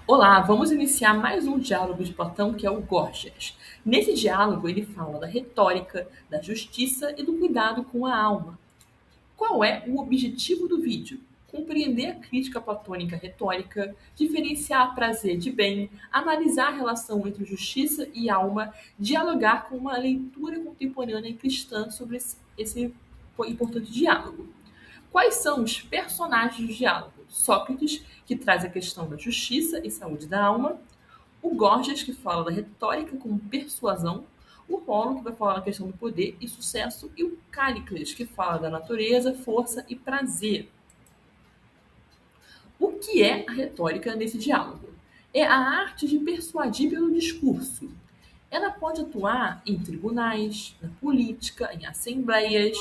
Olá, vamos iniciar mais um diálogo de Platão, que é o Górgias. Nesse diálogo, ele fala da retórica, da justiça e do cuidado com a alma. Qual é o objetivo do vídeo? Compreender a crítica platônica retórica, diferenciar prazer de bem, analisar a relação entre justiça e alma, dialogar com uma leitura contemporânea e cristã sobre esse importante diálogo. Quais são os personagens do diálogo? Sócrates, que traz a questão da justiça e saúde da alma, o Gorgias, que fala da retórica como persuasão, o Polo, que vai falar da questão do poder e sucesso, e o Cállicles, que fala da natureza, força e prazer. O que é a retórica nesse diálogo? É a arte de persuadir pelo discurso. Ela pode atuar em tribunais, na política, em assembleias,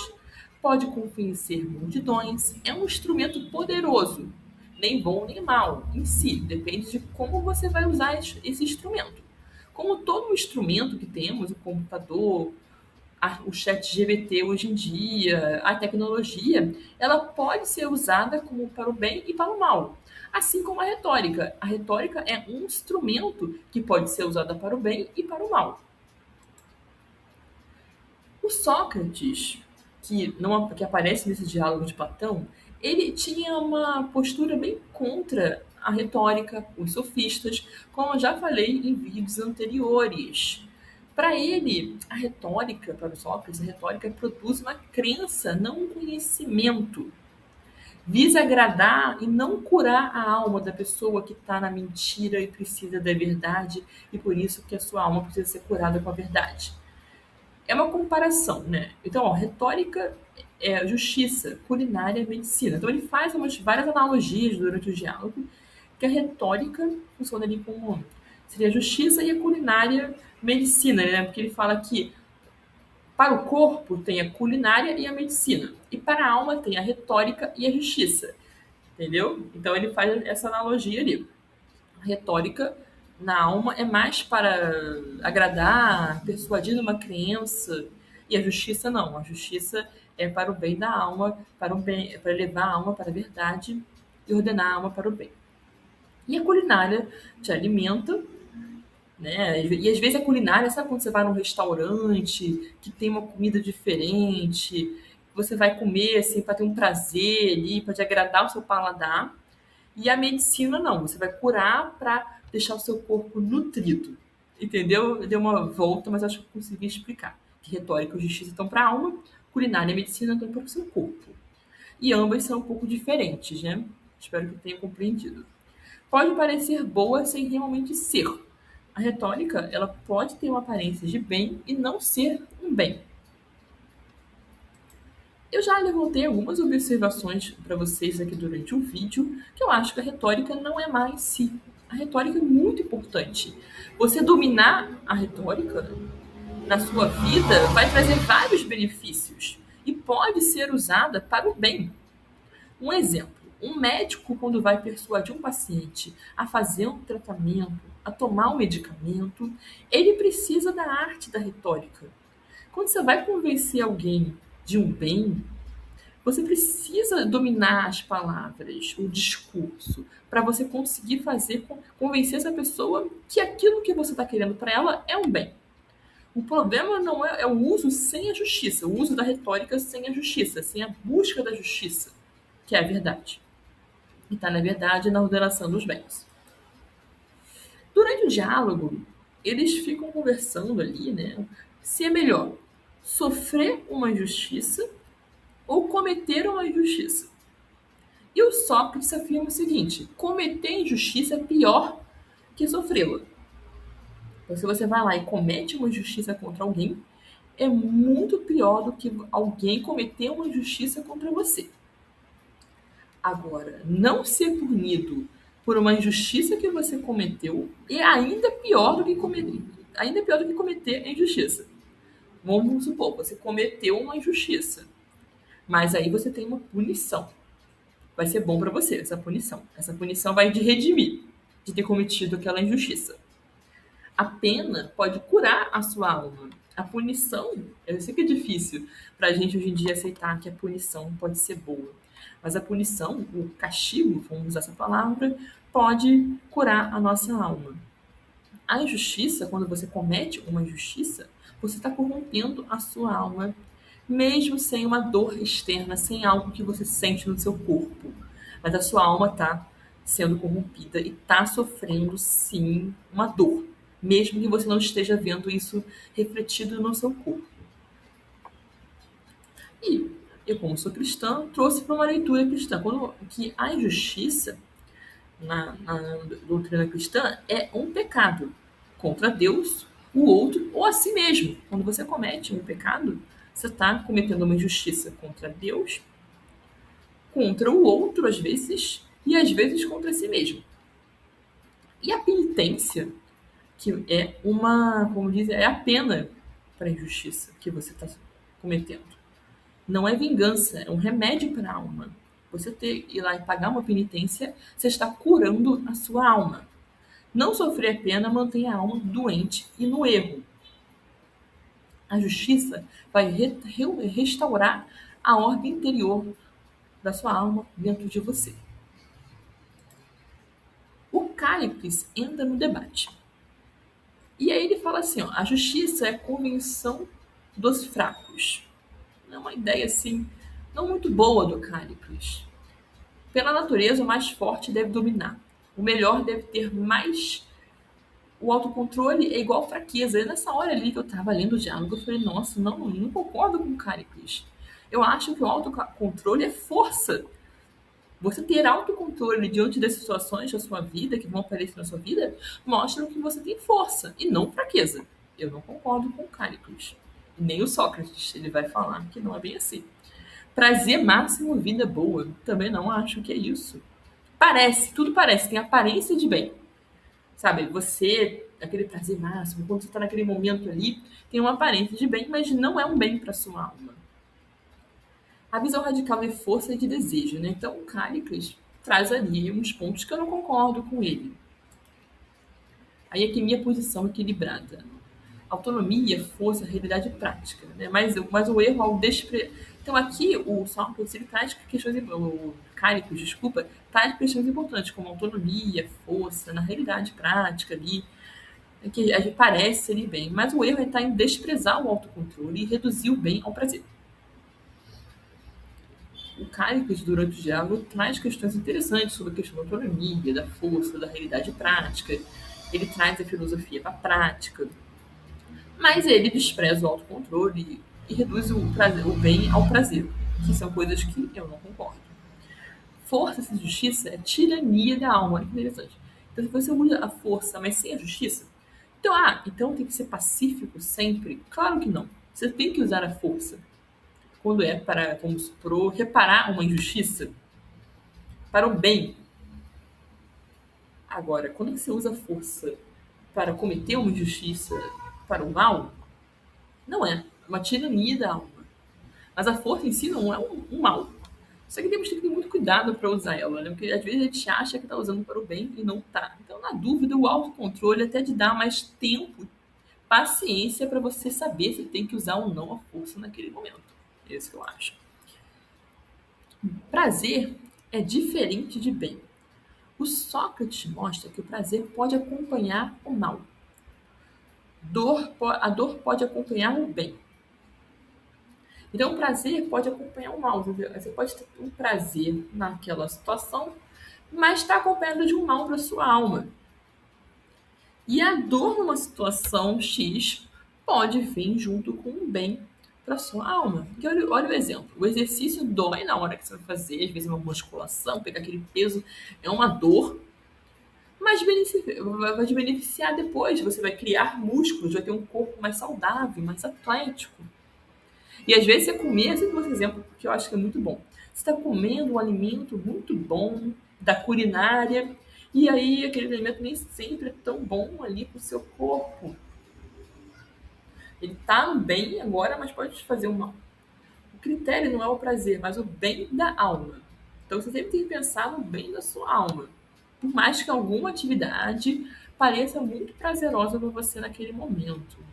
pode convencer multidões, é um instrumento poderoso, nem bom nem mal em si, depende de como você vai usar esse instrumento. Como todo instrumento que temos, o computador, o chat GBT hoje em dia, a tecnologia, ela pode ser usada como para o bem e para o mal. Assim como a retórica. A retórica é um instrumento que pode ser usada para o bem e para o mal. O Sócrates, que aparece nesse diálogo de Platão, ele tinha uma postura bem contra a retórica, os sofistas, como eu já falei em vídeos anteriores. Para ele, a retórica, para o Sócrates, a retórica produz uma crença, não um conhecimento. Visa agradar e não curar a alma da pessoa que está na mentira e precisa da verdade, e por isso que a sua alma precisa ser curada com a verdade. É uma comparação, né? Então, ó, retórica é justiça, culinária é medicina. Então, ele faz várias analogias durante o diálogo, que a retórica funciona ali como seria a justiça e a culinária medicina, né? Porque ele fala que para o corpo tem a culinária e a medicina, e para a alma tem a retórica e a justiça, entendeu? Então, ele faz essa analogia ali. A retórica na alma é mais para agradar, persuadir uma crença, e a justiça não. A justiça é para o bem da alma, para o bem, para levar a alma para a verdade e ordenar a alma para o bem. E a culinária te alimenta, né? E às vezes a culinária, sabe quando você vai num restaurante que tem uma comida diferente, você vai comer assim para ter um prazer ali, para te agradar o seu paladar. E a medicina não, você vai curar para deixar o seu corpo nutrido. Entendeu? Deu uma volta, mas acho que consegui explicar. Que retórica e justiça estão para a alma, culinária e medicina estão para o seu corpo. E ambas são um pouco diferentes, né? Espero que tenha compreendido. Pode parecer boa sem realmente ser. A retórica, ela pode ter uma aparência de bem e não ser um bem. Eu já levantei algumas observações para vocês aqui durante o vídeo, que eu acho que a retórica não é má em si. A retórica é muito importante. Você dominar a retórica na sua vida vai trazer vários benefícios e pode ser usada para o bem. Um exemplo: um médico, quando vai persuadir um paciente a fazer um tratamento, a tomar um medicamento, ele precisa da arte da retórica. Quando você vai convencer alguém de um bem, você precisa dominar as palavras, o discurso, para você conseguir convencer essa pessoa que aquilo que você está querendo para ela é um bem. O problema não é o uso sem a justiça, o uso da retórica sem a justiça, sem a busca da justiça, que é a verdade. E está, na verdade, na ordenação dos bens. Durante o diálogo, eles ficam conversando ali, né? Se é melhor sofrer uma injustiça ou cometer uma injustiça. E o Sócrates afirma o seguinte: cometer injustiça é pior que sofrê-la. Então, se você vai lá e comete uma injustiça contra alguém, é muito pior do que alguém cometer uma injustiça contra você. Agora, não ser punido por uma injustiça que você cometeu é ainda pior do que cometer a injustiça. Vamos supor, você cometeu uma injustiça, mas aí você tem uma punição. Vai ser bom para você essa punição. Essa punição vai te redimir de ter cometido aquela injustiça. A pena pode curar a sua alma. A punição, eu sei que é difícil para a gente hoje em dia aceitar que a punição pode ser boa. Mas a punição, o castigo, vamos usar essa palavra, pode curar a nossa alma. A injustiça, quando você comete uma injustiça, você está corrompendo a sua alma, mesmo sem uma dor externa, sem algo que você sente no seu corpo. Mas a sua alma está sendo corrompida e está sofrendo, sim, uma dor, mesmo que você não esteja vendo isso refletido no seu corpo. E eu, como sou cristã, trouxe para uma leitura cristã que a injustiça na doutrina cristã é um pecado contra Deus, o outro ou a si mesmo. Quando você comete um pecado, você está cometendo uma injustiça contra Deus, contra o outro, às vezes, e às vezes contra si mesmo. E a penitência, que é uma, como dizem, é a pena para a injustiça que você está cometendo. Não é vingança, é um remédio para a alma. Você ir lá e pagar uma penitência, você está curando a sua alma. Não sofrer a pena mantém a alma doente e no erro. A justiça vai restaurar a ordem interior da sua alma dentro de você. O Cálices entra no debate. E aí ele fala assim, ó, a justiça é a convenção dos fracos. É uma ideia assim, não muito boa do Cálices. Pela natureza, o mais forte deve dominar. O melhor deve ter mais. O autocontrole é igual fraqueza. E nessa hora ali que eu estava lendo o diálogo, eu falei, nossa, não concordo com o Cálices. Eu acho que o autocontrole é força. Você ter autocontrole diante das situações da sua vida, que vão aparecer na sua vida, mostram que você tem força e não fraqueza. Eu não concordo com o Cálices. Nem o Sócrates, ele vai falar que não é bem assim. Prazer máximo, vida boa. Também não acho que é isso. Tudo parece, tem aparência de bem. Sabe, você, aquele prazer máximo, quando você está naquele momento ali, tem uma aparência de bem, mas não é um bem para sua alma. A visão radical é força e de desejo, né? Então, o Cálices traz ali uns pontos que eu não concordo com ele. Aí aqui minha posição equilibrada. Autonomia, força, realidade prática, né? Mas o erro ao despre... Então aqui o Sócrates ele traz questões, o Cálices, desculpa, traz questões importantes como autonomia, força, na realidade prática ali, que a gente parece ser bem, mas o erro está em desprezar o autocontrole e reduzir o bem ao prazer. O Cálices, durante o diálogo, traz questões interessantes sobre a questão da autonomia, da força, da realidade prática. Ele traz a filosofia para a prática, mas ele despreza o autocontrole e reduz o bem ao prazer, que são coisas que eu não concordo. Força sem justiça é tirania da alma, olha que interessante. Então, se você usa a força, mas sem a justiça, então tem que ser pacífico sempre? Claro que não. Você tem que usar a força quando é para, como supor, reparar uma injustiça para o bem. Agora, quando você usa a força para cometer uma injustiça para o mal, não é uma tirania da alma. Mas a força em si não é um mal. Só que temos que ter muito cuidado para usar ela, né? Porque às vezes a gente acha que está usando para o bem e não está. Então, na dúvida, o autocontrole até de dar mais tempo, paciência para você saber se tem que usar ou não a força naquele momento. É isso que eu acho. Prazer é diferente de bem. O Sócrates mostra que o prazer pode acompanhar o mal. A dor pode acompanhar o bem. Então, o prazer pode acompanhar o mal. Você pode ter um prazer naquela situação, mas está acompanhado de um mal para sua alma. E a dor numa situação X pode vir junto com um bem para sua alma. Porque olha o exemplo. O exercício dói na hora que você vai fazer, às vezes uma musculação, pegar aquele peso, é uma dor, mas vai te beneficiar depois. Você vai criar músculos, vai ter um corpo mais saudável, mais atlético. E às vezes você comer, eu sempre vou esse exemplo porque eu acho que é muito bom. Você está comendo um alimento muito bom, da culinária, e aí aquele alimento nem sempre é tão bom ali para o seu corpo. Ele está no bem agora, mas pode te fazer um mal. O critério não é o prazer, mas o bem da alma. Então você sempre tem que pensar no bem da sua alma. Por mais que alguma atividade pareça muito prazerosa para você naquele momento.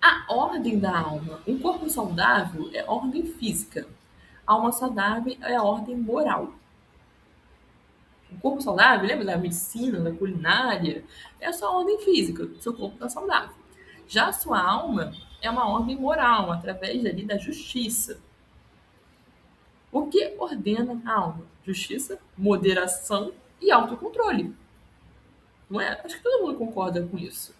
A ordem da alma. Um corpo saudável é ordem física. A alma saudável é a ordem moral. O corpo saudável, lembra da medicina, da culinária? É a sua ordem física, seu corpo está saudável. Já a sua alma é uma ordem moral, através ali da justiça. O que ordena a alma? Justiça, moderação e autocontrole. Não é? Acho que todo mundo concorda com isso.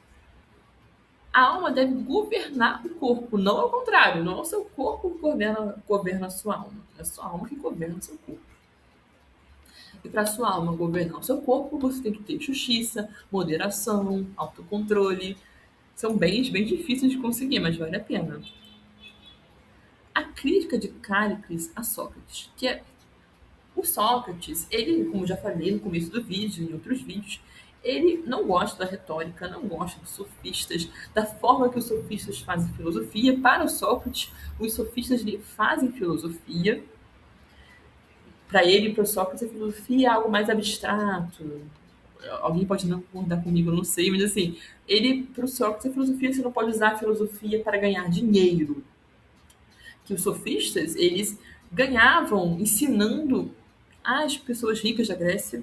A alma deve governar o corpo, não ao contrário. Não é o seu corpo que governa a sua alma. É a sua alma que governa o seu corpo. E para a sua alma governar o seu corpo, você tem que ter justiça, moderação, autocontrole. São bens bem difíceis de conseguir, mas vale a pena. A crítica de Cállicles a Sócrates, que é o Sócrates, ele, como já falei no começo do vídeo e em outros vídeos, ele não gosta da retórica, não gosta dos sofistas, da forma que os sofistas fazem filosofia. Para o Sócrates, os sofistas nem fazem filosofia. Para ele, para o Sócrates, a filosofia é algo mais abstrato. Alguém pode não concordar comigo, eu não sei, mas assim, ele, para o Sócrates, a filosofia, você não pode usar a filosofia para ganhar dinheiro. Que os sofistas, eles ganhavam ensinando às pessoas ricas da Grécia,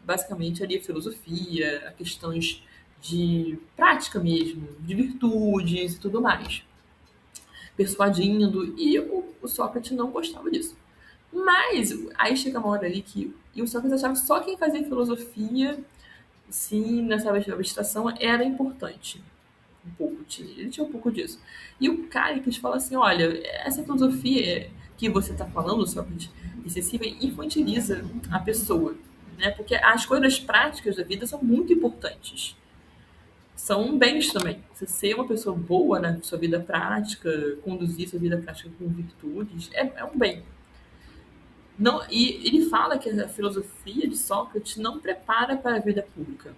basicamente ali a filosofia, a questões de prática mesmo, de virtudes e tudo mais, persuadindo, e o Sócrates não gostava disso. Mas aí chega uma hora ali que e o Sócrates achava que só quem fazia filosofia, sim, nessa abstração era importante. Um pouco, ele tinha um pouco disso. E o Cálicles fala assim: olha, essa filosofia que você está falando, Sócrates, excessiva, infantiliza a pessoa, né? Porque as coisas práticas da vida são muito importantes. São bens também. Você ser uma pessoa boa na sua vida prática, conduzir sua vida prática com virtudes, é um bem. Não, e ele fala que a filosofia de Sócrates não prepara para a vida pública.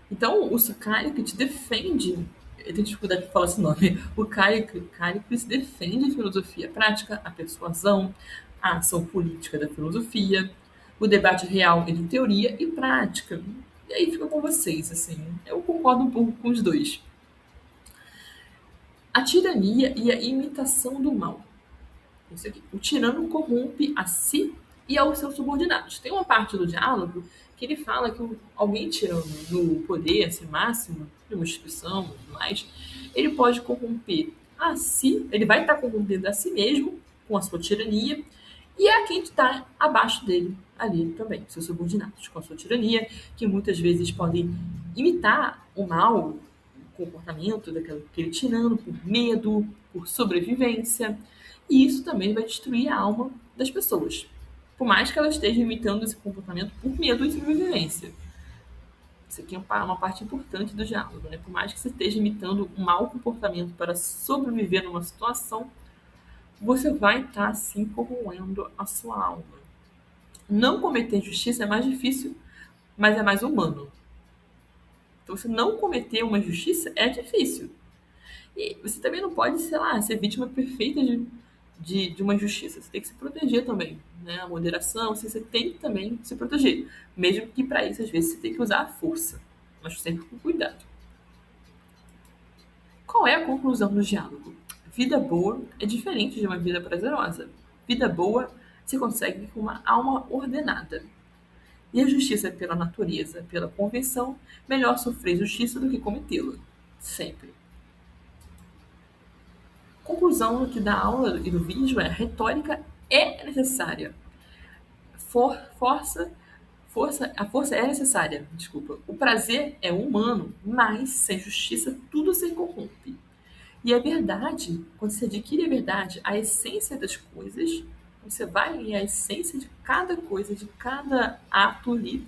Então, o Cálicles defende, eu tenho dificuldade de falar esse nome, o Cálicles defende a filosofia prática, a persuasão, a ação política da filosofia, o debate real entre teoria e prática. E aí fica com vocês, assim, eu concordo um pouco com os dois. A tirania e a imitação do mal. Isso aqui. O tirano corrompe a si e aos seus subordinados. Tem uma parte do diálogo que ele fala que alguém tirando no poder assim, máximo de uma instituição e tudo mais, ele pode corromper a si, ele vai estar corrompendo a si mesmo com a sua tirania e a quem está abaixo dele ali também, seus subordinados, com a sua tirania, que muitas vezes podem imitar o mal, o comportamento daquele tirano por medo, por sobrevivência. E isso também vai destruir a alma das pessoas. Por mais que elas estejam imitando esse comportamento por medo e sobrevivência. Isso aqui é uma parte importante do diálogo, né? Por mais que você esteja imitando um mau comportamento para sobreviver numa situação, você vai estar assim corroendo a sua alma. Não cometer injustiça é mais difícil, mas é mais humano. Então, você não cometer uma injustiça é difícil. E você também não pode, sei lá, ser vítima perfeita de uma injustiça. Você tem que se proteger também, né? A moderação, você tem que também se proteger. Mesmo que para isso, às vezes, você tem que usar a força. Mas sempre com cuidado. Qual é a conclusão do diálogo? Vida boa é diferente de uma vida prazerosa. Vida boa se consegue com uma alma ordenada. E a justiça é pela natureza, pela convenção, melhor sofrer justiça do que cometê-la. Sempre. Conclusão que da aula e do vídeo é: retórica é necessária. A força é necessária, desculpa. O prazer é humano, mas sem justiça tudo se corrompe. E a verdade, quando você adquire a verdade, a essência das coisas, você vai à essência de cada coisa, de cada ato ali,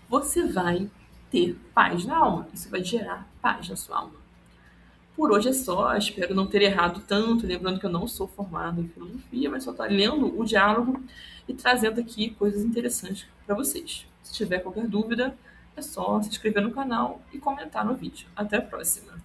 você vai ter paz na alma. Isso vai gerar paz na sua alma. Por hoje é só, espero não ter errado tanto, lembrando que eu não sou formada em filosofia, mas só estou lendo o diálogo e trazendo aqui coisas interessantes para vocês. Se tiver qualquer dúvida, é só se inscrever no canal e comentar no vídeo. Até a próxima!